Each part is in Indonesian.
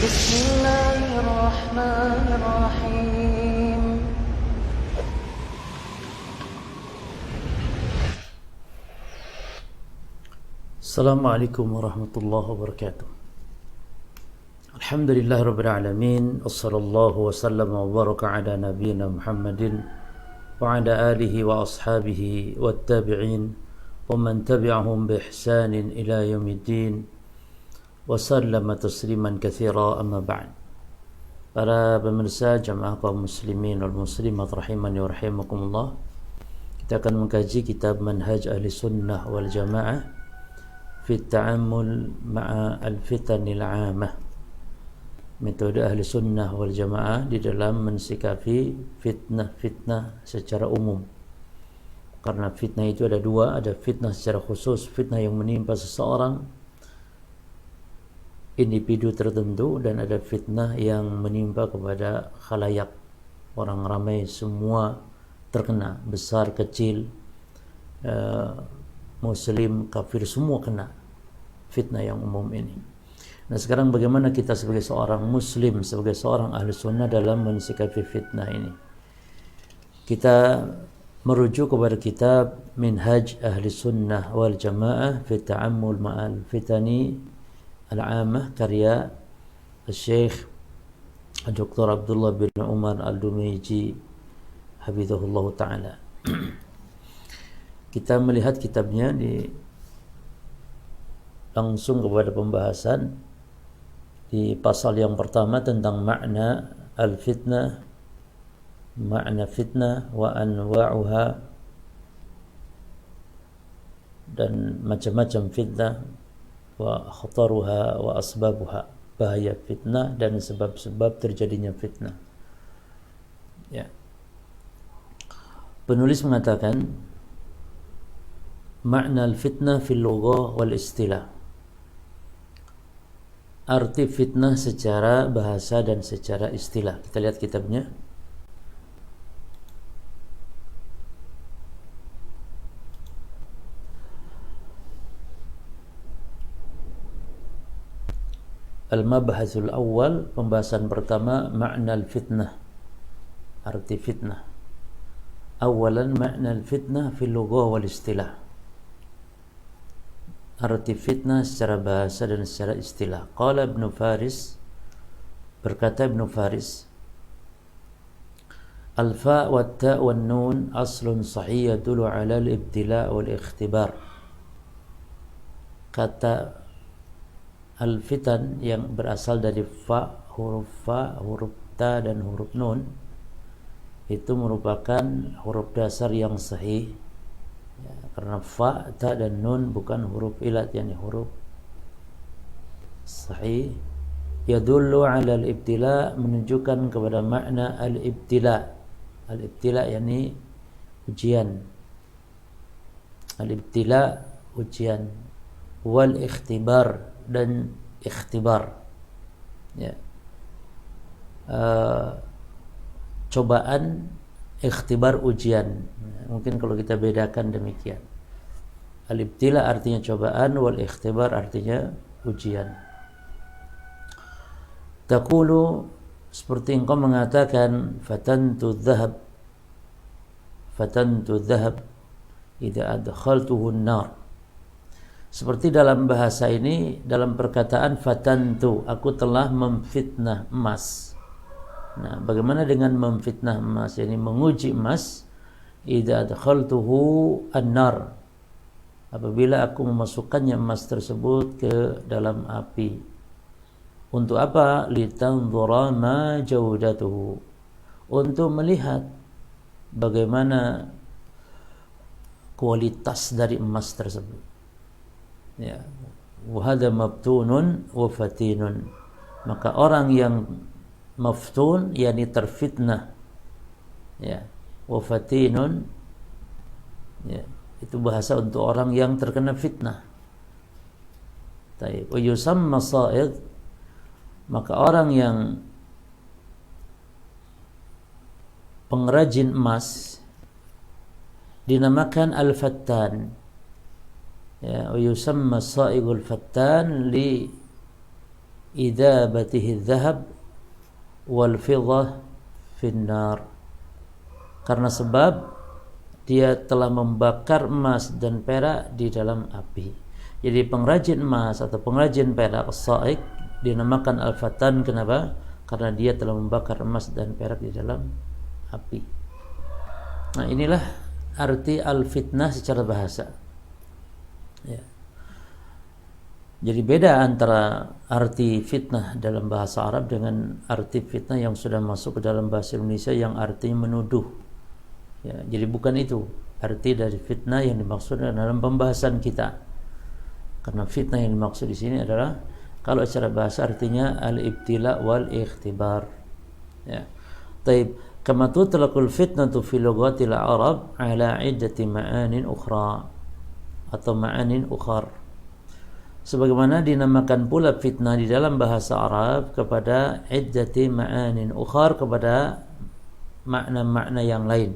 بسم الله الرحمن الرحيم السلام عليكم ورحمة الله وبركاته. الحمد لله رب العالمين، وصلى الله وسلم وبارك على نبينا محمد وعلى آله وأصحابه والتابعين ومن تبعهم بإحسان إلى يوم الدين وسلم تسليما كثيرا. أما بعد. Para pemirsa jamaah kaum muslimin wal muslimat rahimani wa rahimakumullah, kita akan mengkaji kitab Manhaj Ahli Sunnah wal Jamaah fi ta'ammul ma'a al-fitanil 'amah. Metode Ahli Sunnah wal Jamaah di dalam mensikapi fitnah-fitnah secara umum. Karena fitnah itu ada dua, ada fitnah secara khusus, fitnah yang menimpa seseorang, individu tertentu, dan ada fitnah yang menimpa kepada khalayak, orang ramai, semua terkena, besar kecil, muslim kafir, semua kena fitnah yang umum ini. Nah, sekarang bagaimana kita sebagai seorang muslim, sebagai seorang ahli sunnah dalam mensikapi fitnah ini? Kita merujuk kepada kitab Minhaj Ahli Sunnah wal Jamaah fi Ta'ammul Ma'al Fitani Al-'Amah, karya Syekh Dr. Abdullah bin Umar Al-Dumaiji hafizahullah ta'ala. Kita melihat kitabnya langsung kepada pembahasan di pasal yang pertama tentang makna al-fitnah, makna fitnah wa anwa'uha, dan macam-macam fitnah, wa khataruha wa asbabuha, bahaya fitnah dan sebab-sebab terjadinya fitnah. Ya. Penulis mengatakan makna al-fitnah fil lughah wal istilah. Arti fitnah secara bahasa dan secara istilah. Kita lihat kitabnya. Al-mabhasul awal, pembahasan pertama, makna al-fitnah, arti fitnah. Awalan makna al-fitnah fil lughah wal istilah. Arti fitnah secara bahasa dan secara istilah. Qala Ibnu Faris, berkata Ibnu Faris, al-fa wa ta wa nun aslun sahih yadullu ala al-ibtila wal ikhtibar. Kata al-fitan yang berasal dari fa, huruf ta dan huruf nun, itu merupakan huruf dasar yang sahih, ya, karena fa, ta dan nun bukan huruf ilat, yakni huruf sahih. Yadullu ala al-ibtila, menunjukkan kepada makna al-ibtila. Al-ibtila yakni ujian, al-ibtila ujian, wal ikhtibar dan ikhtibar, ya. Cobaan, ikhtibar ujian. Mungkin kalau kita bedakan demikian. Al-ibtila artinya cobaan, wal ikhtibar artinya ujian. Taqulu, seperti engkau mengatakan, fatantu dhahab idza adkhaltuhu an-nar. Seperti dalam bahasa ini, dalam perkataan fatantu, aku telah memfitnah emas. Nah, bagaimana dengan memfitnah emas? Yani menguji emas. Idza adkhaltuhu an-nar, apabila aku memasukkannya emas tersebut ke dalam api. Untuk apa? Litanzura ma jaudatuhu, untuk melihat bagaimana kualitas dari emas tersebut. Ya, wahada mabtunun wa fatinun, maka orang yang maftun yakni terfitnah, ya, wa fatinun, ya, itu bahasa untuk orang yang terkena fitnah. Taib, wa yusamma sa'id, maka orang yang pengrajin emas dinamakan al-fattan. Ya, wa yusamma sa'iqul fattan li idzabatihi dzahab wal fiddah finnar. Karena sebab dia telah membakar emas dan perak di dalam api. Jadi pengrajin emas atau pengrajin perak as-sa'iq dinamakan al-fatan. Kenapa? Karena dia telah membakar emas dan perak di dalam api. Nah, inilah arti al-fitnah secara bahasa. Ya. Jadi beda antara arti fitnah dalam bahasa Arab dengan arti fitnah yang sudah masuk ke dalam bahasa Indonesia yang artinya menuduh. Ya, jadi bukan itu arti dari fitnah yang dimaksud dalam pembahasan kita. Karena fitnah yang dimaksud di sini adalah kalau secara bahasa artinya al-ibtila wal ikhtibar. Ya. Taib, kama tutlaqul fitnatu fi lughatil Arab ala iddati ma'anin ukhra atau ma'anin ukhar. Sebagaimana dinamakan pula fitnah di dalam bahasa Arab kepada iddati ma'anin ukhar, kepada makna-makna yang lain.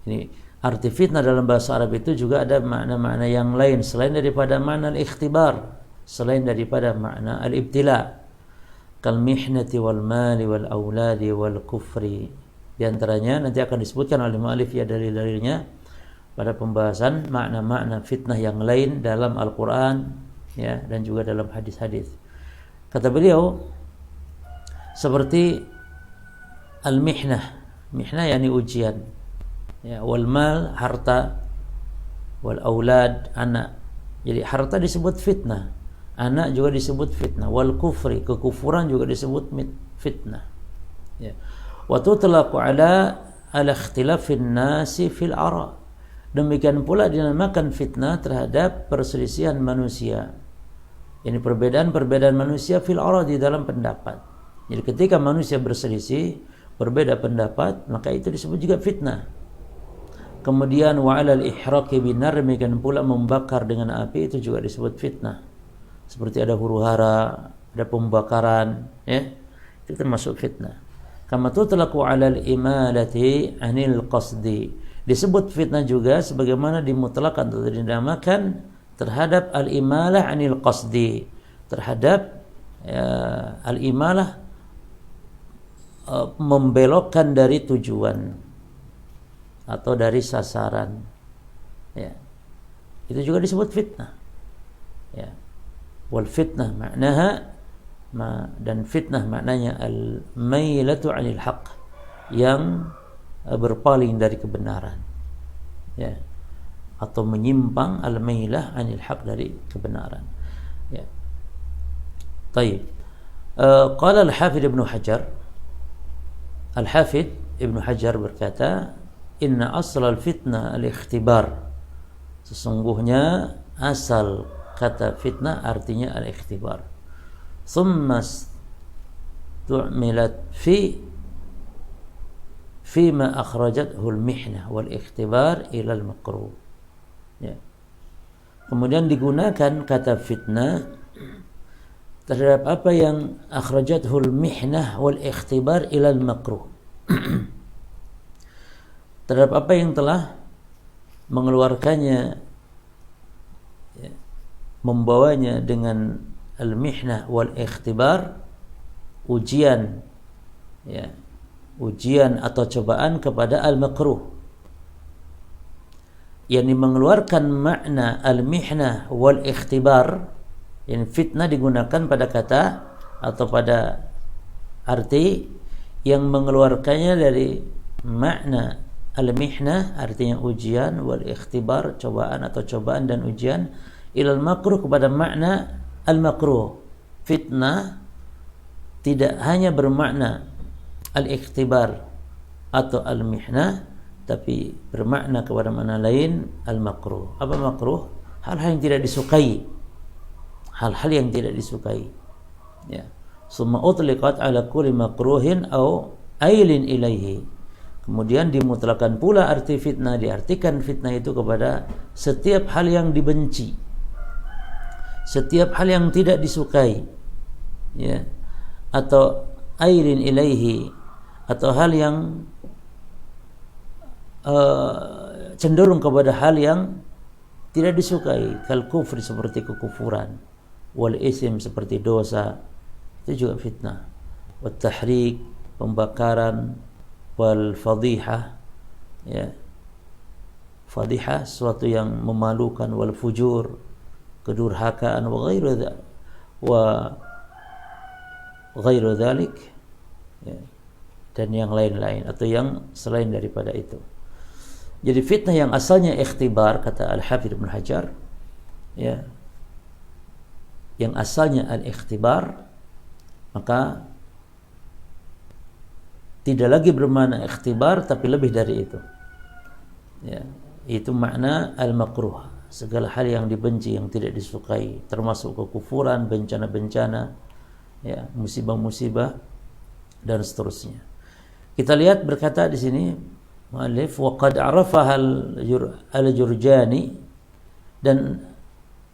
Ini arti fitnah dalam bahasa Arab itu juga ada makna-makna yang lain selain daripada makna al-ikhtibar, selain daripada makna al-ibtila, kal mihnati wal mali wal auladi wal kufri. Di antaranya nanti akan disebutkan oleh mu'allif ya dalil-dalilnya pada pembahasan makna-makna fitnah yang lain dalam Al-Quran ya, dan juga dalam hadis-hadis. Kata beliau seperti al-mihnah, mihnah yakni ujian ya, wal mal harta, wal aulad anak. Jadi harta disebut fitnah, anak juga disebut fitnah, wal kufri kekufuran juga disebut fitnah ya. Wa tutlaqu ala ikhtilafin nasi fil ara. Demikian pula dinamakan fitnah terhadap perselisihan manusia. Ini perbedaan manusia fil ara, di dalam pendapat. Jadi ketika manusia berselisih, berbeda pendapat, maka itu disebut juga fitnah. Kemudian wa 'alal ihraqi binar, demikian pula membakar dengan api, itu juga disebut fitnah. Seperti ada huru-hara, ada pembakaran, ya. Itu termasuk fitnah. Kama tutlaqu 'alal imalati 'anil qasdi. Disebut fitnah juga sebagaimana dimutlakan atau dinamakan terhadap al-imalah 'anil qasdi, terhadap al-imalah membelokkan dari tujuan atau dari sasaran ya. Itu juga disebut fitnah ya. Wal fitnah maknaha dan fitnah maknanya al-mailatu 'anil haqq, yang berpaling dari kebenaran ya, atau menyimpang, al-mailah 'anil haq, dari kebenaran ya. Baik. Qala al-Hafidz Ibnu Hajar, Al-Hafidz Ibnu Hajar berkata, inna asal al-fitnah al-ikhtibar. Sesungguhnya asal kata fitnah artinya al-ikhtibar. Thumma tu'milat fima akhrajathu al-mihnah wal ikhtibar ila al-makruh ya. Kemudian digunakan kata fitnah terhadap apa yang akhrajathu al-mihnah wal ikhtibar ila al-makruh terhadap apa yang telah mengeluarkannya ya, membawanya dengan al-mihnah wal ikhtibar, ujian ya, ujian atau cobaan, kepada al-makruh, yang mengeluarkan makna al-mihnah wal ikhtibar. Yang fitnah digunakan pada kata atau pada arti yang mengeluarkannya dari makna al-mihnah, artinya ujian, wal ikhtibar, cobaan atau cobaan dan ujian, ilal makruh, kepada makna al-makruh. Fitnah tidak hanya bermakna al-ikhtibar atau al-mihnah, tapi bermakna kepada makna lain, al-makruh. Apa makruh? Hal-hal yang tidak disukai. Hal-hal yang tidak disukai. Ya. Summa utliqat ala kulli makruhin aw ailin ilaihi. Kemudian dimutlakan pula arti fitnah, diartikan fitnah itu kepada setiap hal yang dibenci, setiap hal yang tidak disukai, ya, atau ailin ilaihi, atau hal yang cenderung kepada hal yang tidak disukai, kal kufri, seperti kekufuran, wal ism seperti dosa, itu juga fitnah. Wat tahriq, pembakaran, wal fadhihah, ya. Fadhihah sesuatu yang memalukan, wal fujur, kedurhakaan, wa ghairu dzalik, ya, dan yang lain-lain atau yang selain daripada itu. Jadi fitnah yang asalnya ikhtibar, kata Al-Hafidz Ibnu Hajar, ya, yang asalnya al-ikhtibar, maka tidak lagi bermakna ikhtibar tapi lebih dari itu. Ya, itu makna al-makruh, segala hal yang dibenci, yang tidak disukai, termasuk kekufuran, bencana-bencana, ya, musibah-musibah dan seterusnya. Kita lihat berkata di sini muallif, wa qad arafaha al-Jurjani, dan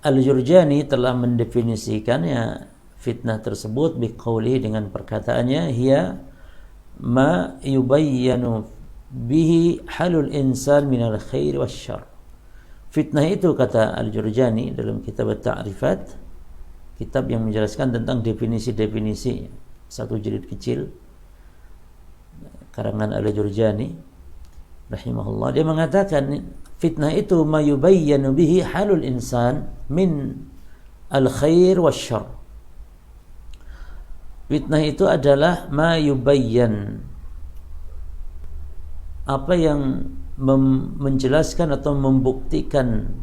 al-Jurjani telah mendefinisikannya fitnah tersebut biqaulihi, dengan perkataannya, hiya ma yubayyanu bihi halul insan minal khair wasyarr. Fitnah itu, kata al-Jurjani dalam kitab At-Ta'rifat, kitab yang menjelaskan tentang definisi-definisi, satu jilid kecil karangan al-Jurjani rahimahullah, dia mengatakan fitnah itu ma yubayyanu bihi halul insan min al-khair wasyarr. Fitnah itu adalah ma yubayyan, apa yang menjelaskan atau membuktikan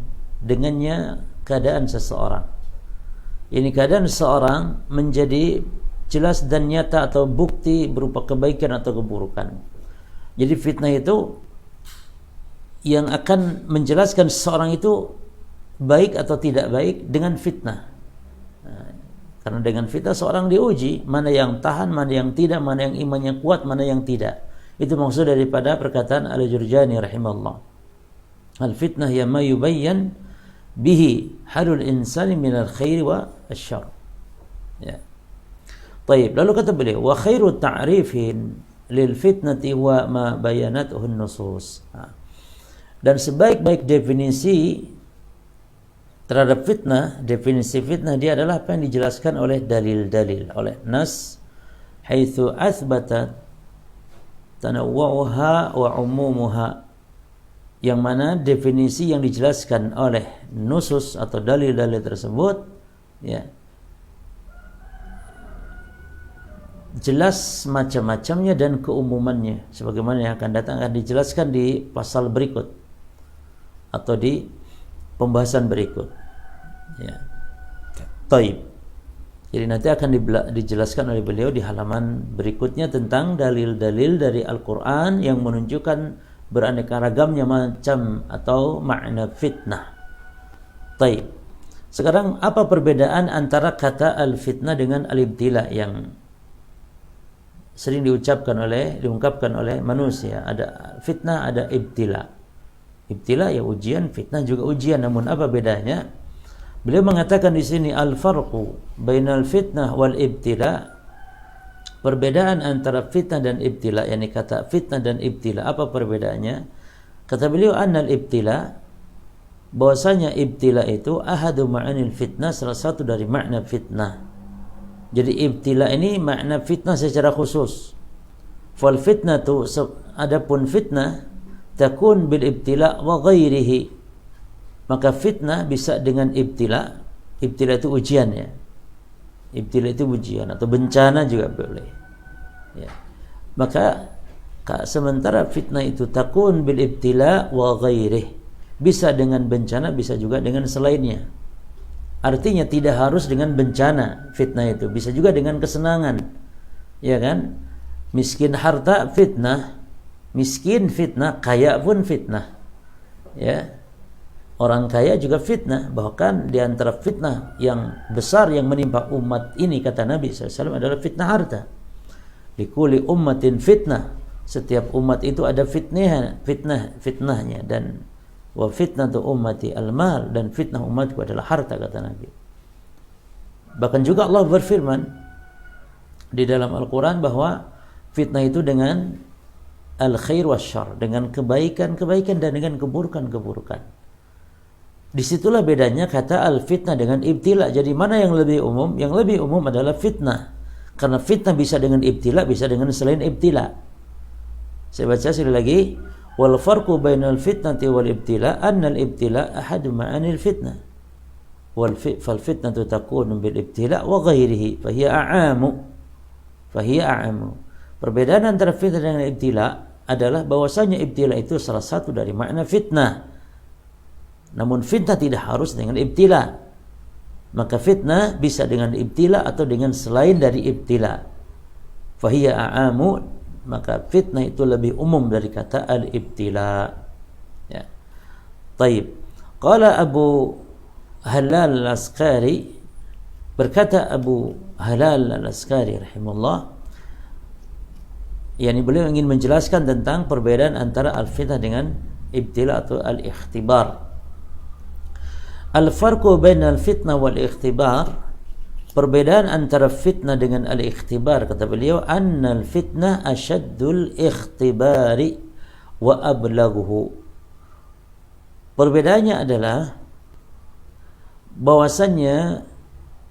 dengannya keadaan seseorang. Ini keadaan seseorang menjadi jelas dan nyata atau bukti berupa kebaikan atau keburukan. Jadi fitnah itu yang akan menjelaskan seseorang itu baik atau tidak baik dengan fitnah. Karena dengan fitnah seorang diuji, mana yang tahan, mana yang tidak, mana yang imannya kuat, mana yang tidak. Itu maksud daripada perkataan Al-Jurjani rahimahullah. Al-fitnah ya ma yubayyan bihi halul insani minal khairi wa asyarr. Ya. Baik, lalu kata beliau, wa khairu ta'rifin lil fitnati wa ma bayanatuhu nusus. Dan sebaik-baik definisi terhadap fitnah, definisi fitnah dia adalah apa yang dijelaskan oleh dalil-dalil, oleh nas, haitsu athbata tanawwuha wa umumuha, yang mana definisi yang dijelaskan oleh nusus atau dalil-dalil tersebut, ya, jelas macam-macamnya dan keumumannya, sebagaimana yang akan datang akan dijelaskan di pasal berikut atau di pembahasan berikut. Ya. Taib. Jadi nanti akan dijelaskan oleh beliau di halaman berikutnya tentang dalil-dalil dari Al-Quran yang menunjukkan beraneka ragamnya macam atau makna fitnah. Taib. Sekarang apa perbedaan antara kata al-fitnah dengan al-ibtila yang sering diungkapkan oleh manusia? Ada fitnah, ada ibtila. Ibtila ya ujian, fitnah juga ujian. Namun apa bedanya? Beliau mengatakan di sini al-farqu bainal fitnah wal ibtila. Perbedaan antara fitnah dan ibtila, yakni kata fitnah dan ibtila, apa perbedaannya? Kata beliau annal ibtila, bahwasanya ibtila itu ahadu ma'anil fitnah, salah satu dari makna fitnah. Jadi ibtila ini makna fitnah secara khusus. Fal fitnatu, adapun fitnah, takun bil ibtila wa ghairihi. Maka fitnah bisa dengan ibtila. Ibtila itu ujian, ya. Ibtila itu ujian atau bencana juga boleh. Ya. Maka sementara fitnah itu takun bil ibtila wa ghairihi, bisa dengan bencana, bisa juga dengan selainnya. Artinya tidak harus dengan bencana fitnah itu, bisa juga dengan kesenangan, ya kan? Miskin harta fitnah, miskin fitnah, kaya pun fitnah, ya. Orang kaya juga fitnah. Bahkan di antara fitnah yang besar yang menimpa umat ini, kata Nabi SAW, adalah fitnah harta. Likuli ummatin fitnah, setiap umat itu ada fitnahnya. Dan wa fitnatu ummati al-mal, dan fitnah umatku adalah harta, kata Nabi. Bahkan juga Allah berfirman di dalam Al-Quran bahwa fitnah itu dengan al-khair wasyarr, dengan kebaikan-kebaikan dan dengan keburukan-keburukan. Disitulah bedanya kata al-fitnah dengan ibtila. Jadi mana yang lebih umum? Yang lebih umum adalah fitnah. Karena fitnah bisa dengan ibtila, bisa dengan selain ibtila. Saya baca sekali lagi. Wal farqu bainal fitnati wal ibtila anna al-ibtila ahadu ma'anil fitnah. Fal fitnatu takunu bil ibtila wa ghairihi fahiya a'amu. Perbedaan antara fitnah dengan ibtila adalah bahwasanya ibtila itu salah satu dari makna fitnah. Namun fitnah tidak harus dengan ibtila. Maka fitnah bisa dengan ibtila atau dengan selain dari ibtila. Fahiya a'amu, maka fitnah itu lebih umum dari kata al-ibtila. Ya. Taib. Qala Abu Halal al-Askari, berkata Abu Halal al-Askari rahimahullah, yakni beliau ingin menjelaskan tentang perbedaan antara al-fitnah dengan ibtila atau al-ikhtibar. Al-farqu bainal fitnah wal ikhtibar, perbedaan antara fitnah dengan al-ikhtibar, kata beliau, annal fitnah asyaddul ikhtibari wa ablaghuhu. Perbedaannya adalah bahwasannya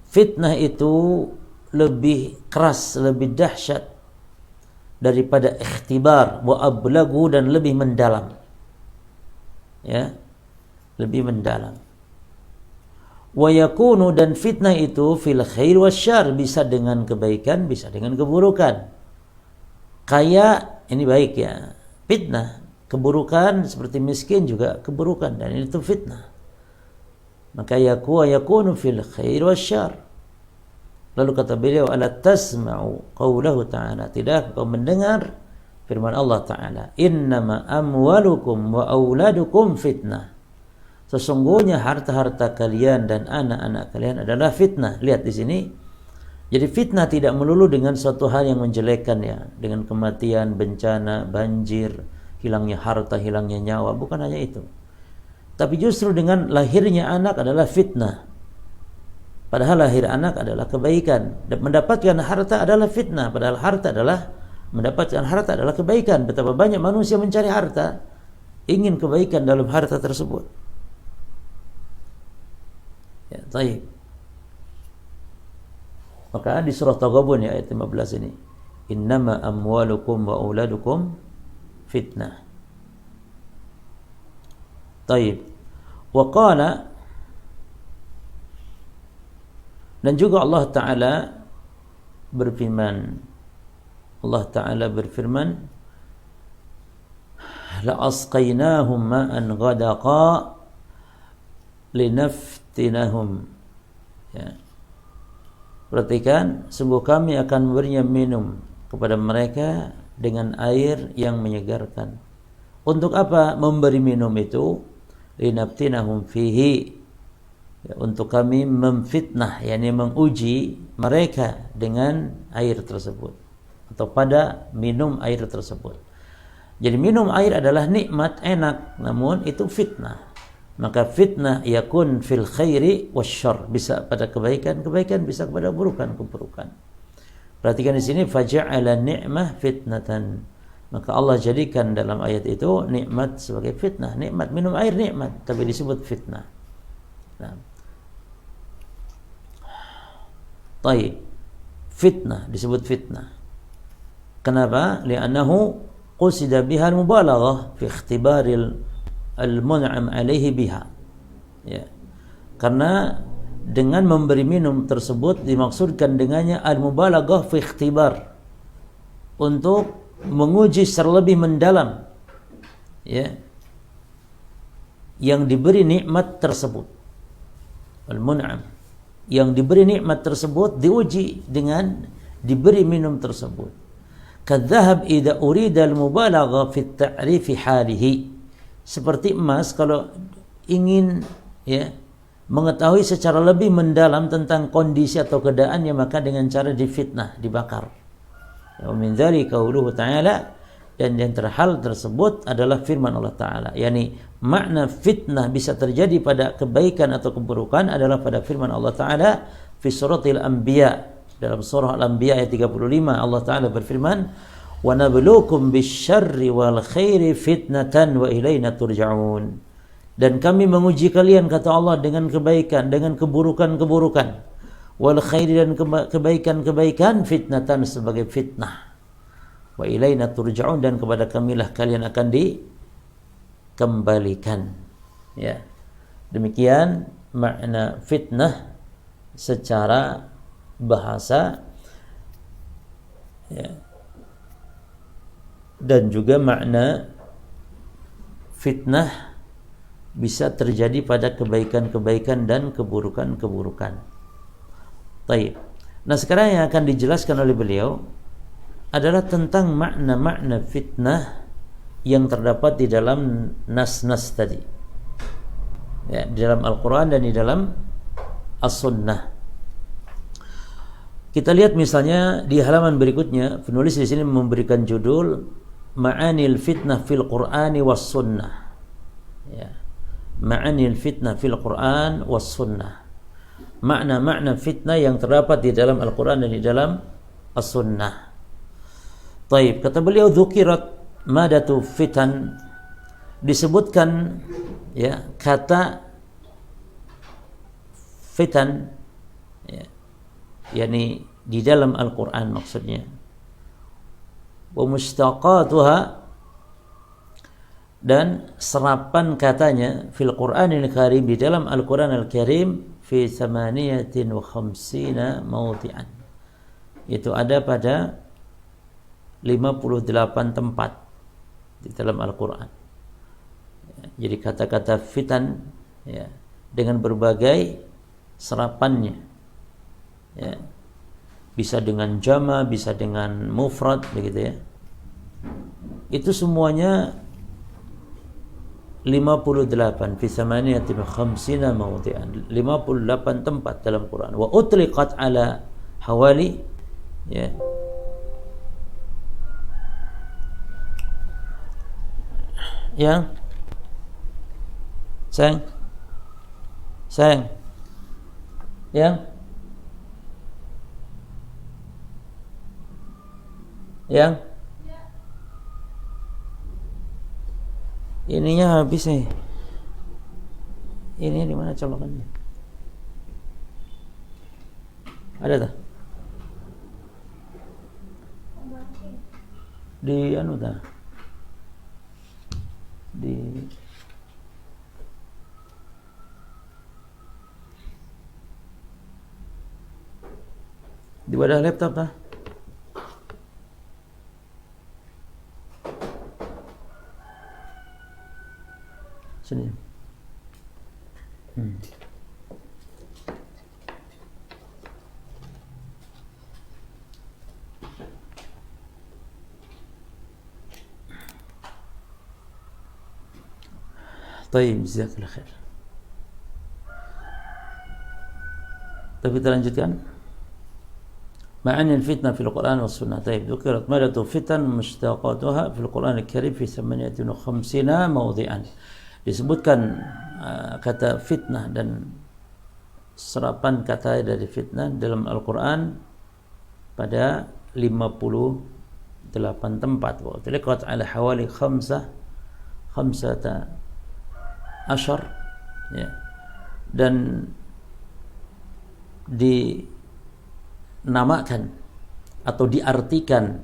fitnah itu lebih keras, lebih dahsyat daripada ikhtibar, wa ablaghu, dan lebih mendalam. Ya, lebih mendalam. Wa yakunu, dan fitnah itu fil khair wasyarr, bisa dengan kebaikan, bisa dengan keburukan. Kaya ini baik ya, fitnah. Keburukan seperti miskin juga keburukan, dan itu fitnah. Maka yakunu fil khair wasyarr. Lalu kata beliau, ala tasma'u qawlahu ta'ala, tidak kau mendengar firman Allah Ta'ala, innama amwalukum wa auladukum fitnah. Sesungguhnya harta-harta kalian dan anak-anak kalian adalah fitnah. Lihat di sini. Jadi fitnah tidak melulu dengan suatu hal yang menjelekkan ya, dengan kematian, bencana, banjir, hilangnya harta, hilangnya nyawa, bukan hanya itu. Tapi justru dengan lahirnya anak adalah fitnah. Padahal lahir anak adalah kebaikan. Dan mendapatkan harta adalah fitnah. Padahal mendapatkan harta adalah kebaikan. Betapa banyak manusia mencari harta, ingin kebaikan dalam harta tersebut. Ya, baik. Maka di surah Taghabun ya, ayat 15 ini, innama amwalukum wa auladukum fitnah. Taib. Wa qala, dan juga Allah Ta'ala berfirman, la asqainahum ma'an ghadaqa linaftinahum. Ya. Perhatikan, sungguh kami akan memberinya minum kepada mereka dengan air yang menyegarkan. Untuk apa memberi minum itu? Linaftinahum fihi, ya, untuk kami memfitnah, yakni menguji mereka dengan air tersebut atau pada minum air tersebut. Jadi minum air adalah nikmat, enak, namun itu fitnah. Maka fitnah yakun fil khairi wasyarr, bisa pada kebaikan, bisa kepada keburukan. Perhatikan di sini, faja'ala ni'mah fitnatan. Maka Allah jadikan dalam ayat itu nikmat sebagai fitnah. Nikmat minum air nikmat, tapi disebut fitnah. Nah. Taib. Fitnah disebut fitnah. Kenapa? Li'annahu qusida biha al-mubalaghah fi ikhtibaril al-mun'am alaihi biha. Ya. Karena dengan memberi minum tersebut dimaksudkan dengannya al-mubalaghah fi ikhtibar, untuk menguji secara lebih mendalam, ya, yang diberi nikmat tersebut. Al-mun'am, yang diberi nikmat tersebut diuji dengan diberi minum tersebut. Kadzahab idza urida al-mubalagha fi at-ta'rif halihi. Seperti emas, kalau ingin ya mengetahui secara lebih mendalam tentang kondisi atau keadaannya, maka dengan cara difitnah, dibakar. Wa min dzalika qauluhu ta'ala, dan yang terhal tersebut adalah firman Allah Ta'ala, yakni makna fitnah bisa terjadi pada kebaikan atau keburukan adalah pada firman Allah Ta'ala fi suratil anbiya, dalam surah al-anbiya ayat 35 Allah Ta'ala berfirman, wa nabluukum bisyarri wal khairi fitnatan wa ilaina turja'un. Dan kami menguji kalian, kata Allah, dengan kebaikan, dengan keburukan-keburukan. Wal khairi, dan kebaikan-kebaikan, fitnatan, sebagai fitnah. Wa ilaina turja'un, dan kepada kamilah kalian akan dikembalikan. Ya. Demikian makna fitnah secara bahasa, ya. Dan juga makna fitnah bisa terjadi pada kebaikan-kebaikan dan keburukan-keburukan. Taib. Nah, sekarang yang akan dijelaskan oleh beliau adalah tentang makna-makna fitnah yang terdapat di dalam nas-nas tadi, ya, di dalam Al-Quran dan di dalam As-Sunnah. Kita lihat misalnya di halaman berikutnya, penulis di sini memberikan judul Ma'anil fitnah fil Qur'ani was Sunnah. Ya. Ma'anil fitnah fil Qur'an was Sunnah. Makna-makna fitnah yang terdapat di dalam Al-Quran dan di dalam As-Sunnah. Taib, kata beliau, dzukirat madatu fitan, disebutkan, ya, kata fitan, ya, yakni di dalam Al-Quran maksudnya. Wa mustaqatuha, dan serapan katanya, fil Qur'anil Karim, di dalam Al-Quran Al-Karim, fi 58 mawdi'an, itu ada pada 58 tempat di dalam Al-Quran. Jadi kata-kata fitan, ya, dengan berbagai serapannya, ya, bisa dengan jama, bisa dengan mufrad, begitu ya. Itu semuanya 58 fi 58 mawdi'an, 58 tempat dalam Quran. Wa utliqat ala hawali, ya, yang sayang yang ininya habis nih. Ini di mana colokannya? Ada tak? Di anu tak? Di wadah laptop tak? Sini. Baik, jazakallahu khair. Tapi kita lanjutkan. Ma'anil fitnah fil Quran was Sunnah. Baik, dzukirat madatu fitan mushtaqatuha fil Quran Al-Karim fi 58 mawdi'an. Disebutkan kata fitnah dan serapan kata dari fitnah dalam Al-Quran pada 58 tempat. Wa utliqat ala hawali khamsata asyar, ya, dan dinamakan atau diartikan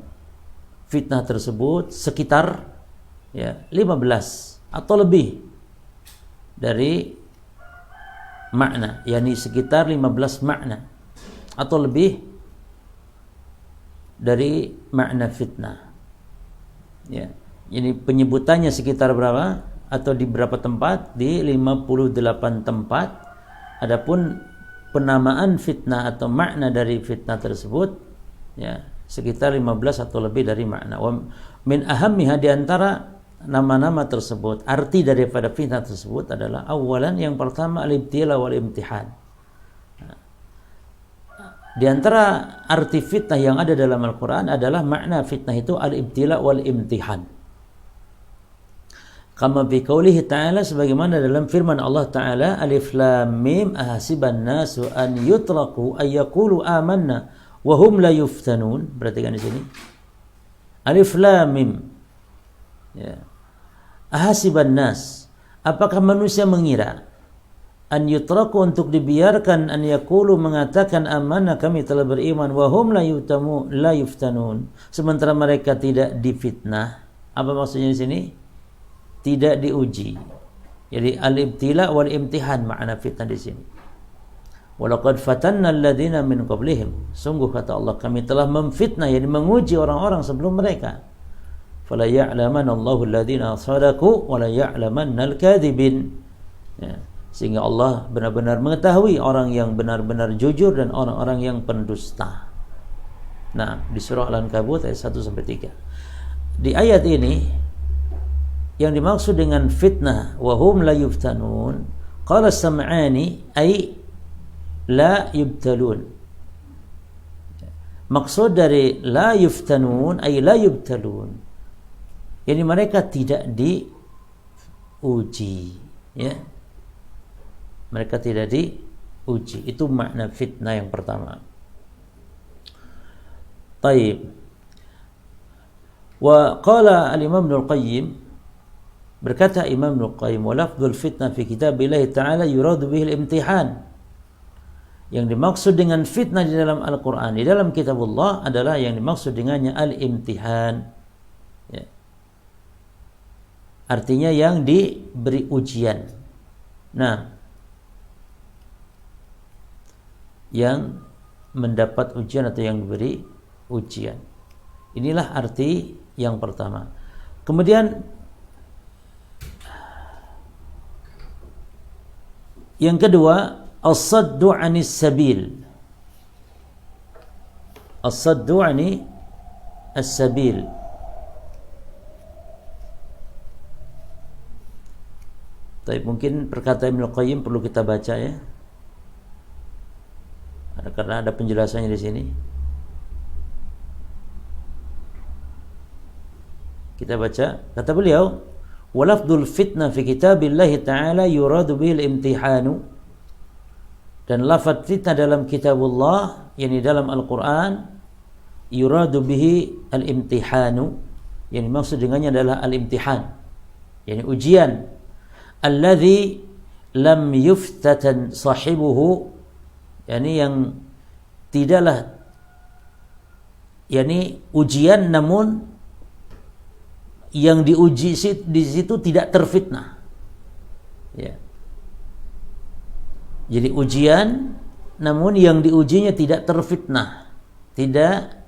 fitnah tersebut sekitar, ya, 15 atau lebih dari makna, yakni sekitar 15 makna atau lebih dari makna fitnah, ya. Ini penyebutannya sekitar berapa atau di berapa tempat? Di 58 tempat. Adapun penamaan fitnah atau makna dari fitnah tersebut, ya, sekitar 15 atau lebih dari makna. Wa min ahammiha, di antara nama-nama tersebut, arti daripada fitnah tersebut adalah awalan, yang pertama, al-ibtila wal imtihan. Di antara arti fitnah yang ada dalam Al-Quran adalah makna fitnah itu al-ibtila wal imtihan. Kama bi qaulihi ta'ala, sebagaimana dalam firman Allah Ta'ala, Alif Lam Mim, ahasiban nasu an yutraku ay yaqulu amanna wa hum la yuftanun. Perhatikan di sini. Alif Lam Mim. Ya. Ahasiban nas. Apakah manusia mengira an yutraku untuk dibiarkan an yaqulu mengatakan amanah kami telah beriman wa hum la yuftanun sementara mereka tidak difitnah? Apa maksudnya di sini? Tidak diuji. Jadi al-ibtila wal imtihan makna fitnah di sini. Walaqad fatanna alladziina min qablihim. Sungguh kata Allah kami telah memfitnah yakni menguji orang-orang sebelum mereka. Fala ya'lamanna Allahu alladziina shadaqu wa la ya'lamanna al-kadzibin. Ya, sehingga Allah benar-benar mengetahui orang yang benar-benar jujur dan orang-orang yang pendusta. Nah, di surah Al-Ankabut ayat 1 sampai 3. Di ayat ini yang dimaksud dengan fitnah wa hum la yuftanun, qala Sam'ani ay la yubtalun. Maksud dari la yuftanun ay la yubtalun, yani mereka tidak diuji, ya. Mereka tidak diuji. Itu makna fitnah yang pertama. Taib. Wa qala al-Imam Ibnul Qayyim, berkata Imam Ibnul Qayyim, wa lafdzul fitnah fi kitabillah ta'ala yuradu bihi al-imtihan. Yang dimaksud dengan fitnah di dalam Al-Quran, di dalam kitabullah adalah yang dimaksud dengannya al-imtihan, ya. Artinya yang diberi ujian. Nah, yang mendapat ujian atau yang diberi ujian. Inilah arti yang pertama. Kemudian yang kedua, as-saddu 'anis sabil. As-saddu 'ani as-sabil. Tapi mungkin perkataan Ibnu Qayyim perlu kita baca, ya. Karena ada penjelasannya di sini. Kita baca, kata beliau, walafdul fitnah fi kitabillahi ta'ala yuradu bil imtihanu. Dan lafaz fitnah dalam kitabullah, yakni dalam Al-Quran, yuradu bihi al-imtihanu, yang dimaksud dengannya adalah al-imtihan, yakni ujian. Alladzi lam yuftatan sahibuhu, yakni yang tidaklah, yakni ujian namun yang diuji di situ tidak terfitnah, ya. Jadi ujian namun yang diujinya tidak terfitnah, tidak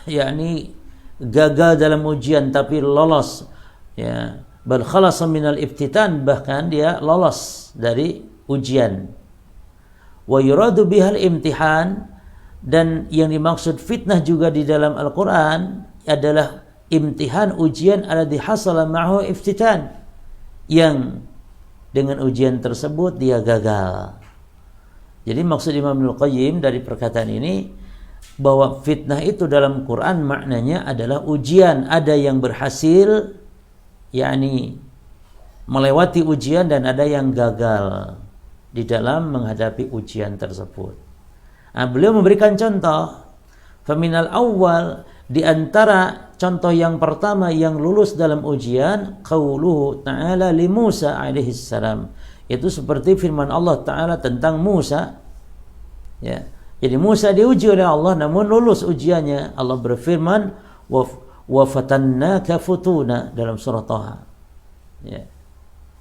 yakni gagal dalam ujian tapi lolos, ya. Bal khalasa minal iftitan, bahkan dia lolos dari ujian. Wa yuradu bihal imtihan, dan yang dimaksud fitnah juga di dalam Al-Quran adalah imtihan, ujian alladzi hasala ma'hu iftitan, yang dengan ujian tersebut dia gagal. Jadi maksud Imam Ibnul Qayyim dari perkataan ini bahwa fitnah itu dalam Quran maknanya adalah ujian. Ada yang berhasil, yakni melewati ujian, dan ada yang gagal di dalam menghadapi ujian tersebut. Nah, beliau memberikan contoh, faminal awal, di antara contoh yang pertama yang lulus dalam ujian, qauluhu ta'ala li Musa alaihi salam, itu seperti firman Allah Ta'ala tentang Musa, ya. Jadi Musa diuji oleh Allah namun lulus ujiannya. Allah berfirman wa fatannaka futuna dalam surah Taha, ya.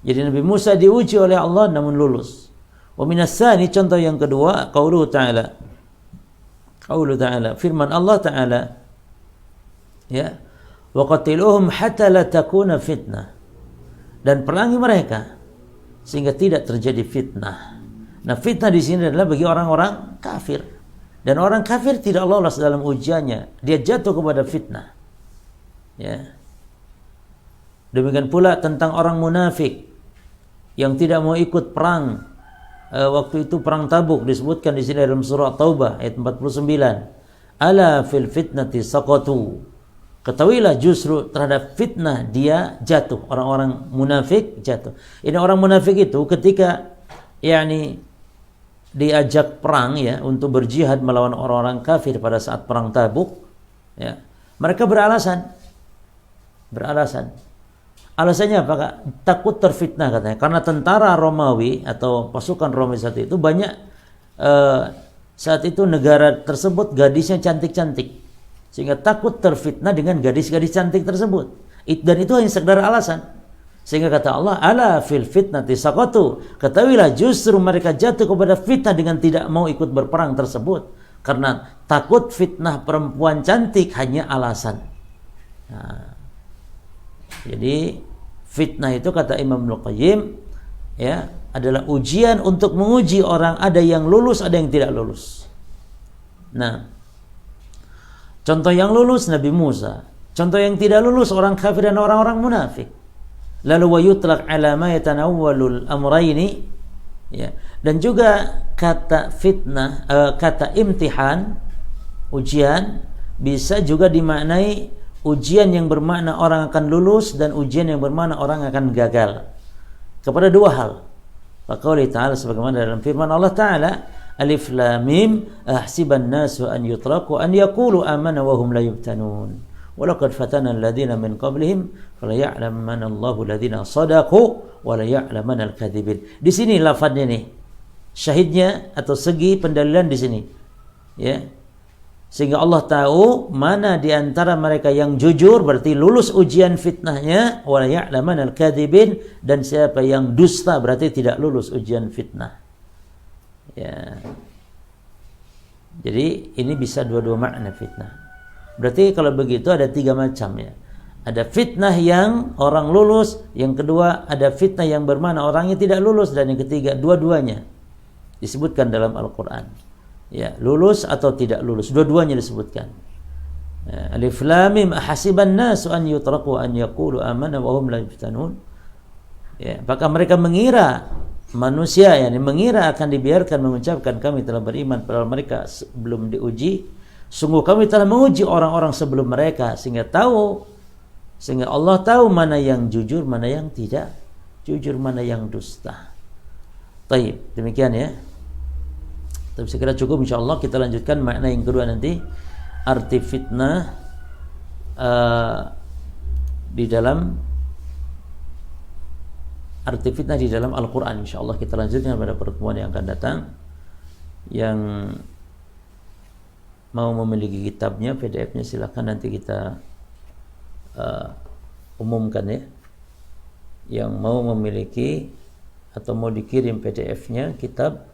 Jadi Nabi Musa diuji oleh Allah namun lulus. Wa minas tsani, contoh yang kedua, qauluhu ta'ala, firman Allah Ta'ala, ya, wa qatiluhum hatta la takuna fitnah, dan perangi mereka sehingga tidak terjadi fitnah. Nah, fitnah di sini adalah bagi orang-orang kafir, dan orang kafir tidak lolos dalam ujiannya, dia jatuh kepada fitnah, ya. Demikian pula tentang orang munafik yang tidak mau ikut perang. Waktu itu perang Tabuk disebutkan di sini dalam surah Taubah ayat 49. Ala fil fitnati saqatu. Ketahuilah justru terhadap fitnah dia jatuh. Orang-orang munafik jatuh. Ini orang munafik itu ketika yakni diajak perang, ya, untuk berjihad melawan orang-orang kafir pada saat perang Tabuk, ya, mereka beralasan Alasannya apa, Kak? Takut terfitnah katanya. Karena tentara Romawi atau pasukan Romawi saat itu banyak, saat itu negara tersebut gadisnya cantik-cantik. Sehingga takut terfitnah dengan gadis-gadis cantik tersebut. Dan itu hanya sekedar alasan. Sehingga kata Allah, ala fil fitnati saqatu. Ketahuilah justru mereka jatuh kepada fitnah dengan tidak mau ikut berperang tersebut. Karena takut fitnah perempuan cantik hanya alasan. Nah, jadi fitnah itu kata Imam Ibnu Qayyim ya adalah ujian untuk menguji orang, ada yang lulus, ada yang tidak lulus. Nah, contoh yang lulus Nabi Musa, contoh yang tidak lulus orang kafir dan orang-orang munafik. Lalu wa yutlaq ala ma yatanawwalul amrayni ya. Dan juga kata fitnah, kata imtihan, ujian bisa juga dimaknai ujian yang bermakna orang akan lulus dan ujian yang bermakna orang akan gagal. Kepada dua hal. Faqauli ta'ala sebagaimana dalam firman Allah Ta'ala, Alif Lam Mim ahsiban nasu an yutraku an yaqulu amanna wa hum la yuftanun. Wa laqad fatana alladziina min qablihim fala ya'lamanna Allahu alladziina shadaqu wa la ya'lamanna al-kadzibin. Di sini lafadznya nih. Syahidnya atau segi pendalilan di sini. Ya. Sehingga Allah tahu mana di antara mereka yang jujur, berarti lulus ujian fitnahnya, wa la ya'lamanna al-kadzibin, dan siapa yang dusta berarti tidak lulus ujian fitnah. Ya. Jadi ini bisa dua-dua makna fitnah. Berarti kalau begitu ada tiga macam ya. Ada fitnah yang orang lulus, yang kedua ada fitnah yang bermakna orangnya tidak lulus, dan yang ketiga dua-duanya disebutkan dalam Al-Qur'an. Ya, lulus atau tidak lulus, dua-duanya disebutkan. Ya, Alif Lam Mim ahasiban nasu an yutraku an yaqulu amanna wa hum la yuftanun. Ya, apakah mereka mengira, manusia yakni mengira akan dibiarkan mengucapkan kami telah beriman padahal mereka belum diuji? Sungguh kami telah menguji orang-orang sebelum mereka sehingga Allah tahu mana yang jujur, mana yang tidak jujur, mana yang dusta. Baik, demikian ya. Tapi sekira cukup, insyaallah kita lanjutkan makna yang kedua nanti, arti fitnah di dalam Al-Quran. InsyaAllah kita lanjutkan pada pertemuan yang akan datang. Yang mau memiliki kitabnya, PDF-nya, silakan nanti kita umumkan ya. Yang mau memiliki atau mau dikirim PDF-nya, kitab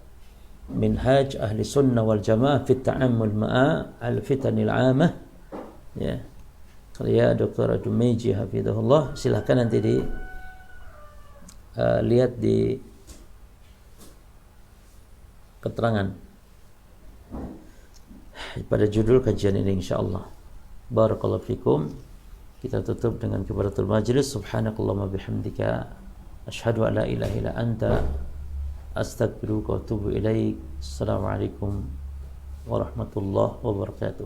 Minhaj Ahli Sunnah wal Jamaah Fit Ta'ammul Ma'a Al-Fitanil 'Amah ya, karya Dr. Ad-Dumaiji hafizahullah. Silakan nanti lihat di keterangan pada judul kajian ini insyaallah. Barakallahu fikum. Kita tutup dengan kibaratul majlis. Subhanakallahumma bihamdika asyhadu an la ilaha illa anta astaghfiruka wa atubu ilaik. Assalamualaikum warahmatullahi wabarakatuh.